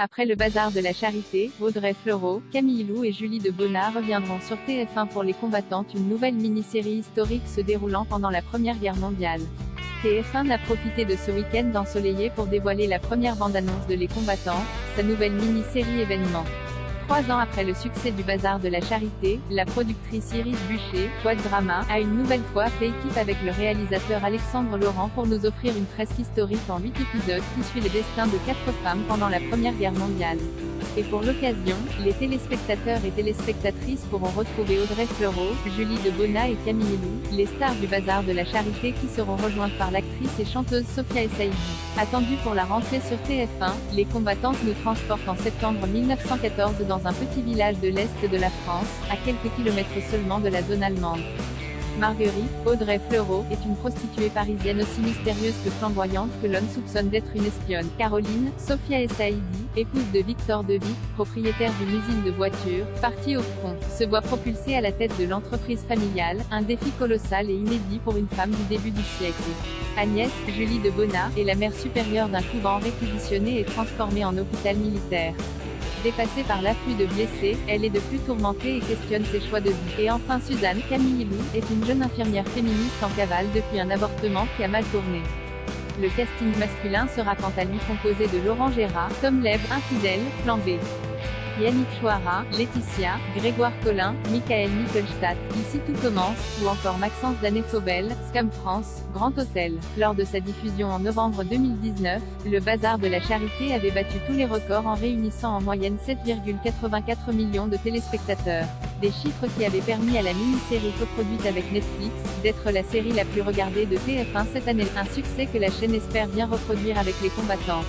Après le bazar de la charité, Audrey Fleurot, Camille Lou et Julie de Bonnat reviendront sur TF1 pour Les Combattantes, une nouvelle mini-série historique se déroulant pendant la Première Guerre mondiale. TF1 a profité de ce week-end ensoleillé pour dévoiler la première bande-annonce de Les Combattantes, sa nouvelle mini-série événement. 3 ans après le succès du Bazar de la Charité, la productrice Iris Bucher, Quad Drama, a une nouvelle fois fait équipe avec le réalisateur Alexandre Laurent pour nous offrir une fresque historique en 8 épisodes qui suit le destin de 4 femmes pendant la Première Guerre mondiale. Et pour l'occasion, les téléspectateurs et téléspectatrices pourront retrouver Audrey Fleurot, Julie de Bonnat et Camille Lou, les stars du Bazar de la Charité qui seront rejointes par l'actrice et chanteuse Sophia Essaïdi. Attendue pour la rentrée sur TF1, Les Combattantes nous transportent en septembre 1914 dans un petit village de l'Est de la France, à quelques kilomètres seulement de la zone allemande. Marguerite, Audrey Fleurot, est une prostituée parisienne aussi mystérieuse que flamboyante que l'homme soupçonne d'être une espionne. Caroline, Sophia Essaïdi, épouse de Victor De Vic, propriétaire d'une usine de voitures, partie au front, se voit propulsée à la tête de l'entreprise familiale, un défi colossal et inédit pour une femme du début du siècle. Agnès, Julie de Bonnat, est la mère supérieure d'un couvent réquisitionné et transformé en hôpital militaire. Dépassée par l'afflux de blessés, elle est de plus tourmentée et questionne ses choix de vie. Et enfin Suzanne, Camille Lou, est une jeune infirmière féministe en cavale depuis un avortement qui a mal tourné. Le casting masculin sera quant à lui composé de Laurent Gérard, Tom Lève, Infidèle, Plan B, Yannick Chouara, Laetitia, Grégoire Collin, Michael Michelstadt, Ici tout commence, ou encore Maxence Danet-Faubel, Scam France, Grand Hôtel. Lors de sa diffusion en novembre 2019, le Bazar de la Charité avait battu tous les records en réunissant en moyenne 7,84 millions de téléspectateurs. Des chiffres qui avaient permis à la mini-série coproduite avec Netflix, d'être la série la plus regardée de TF1 cette année. Un succès que la chaîne espère bien reproduire avec Les Combattants.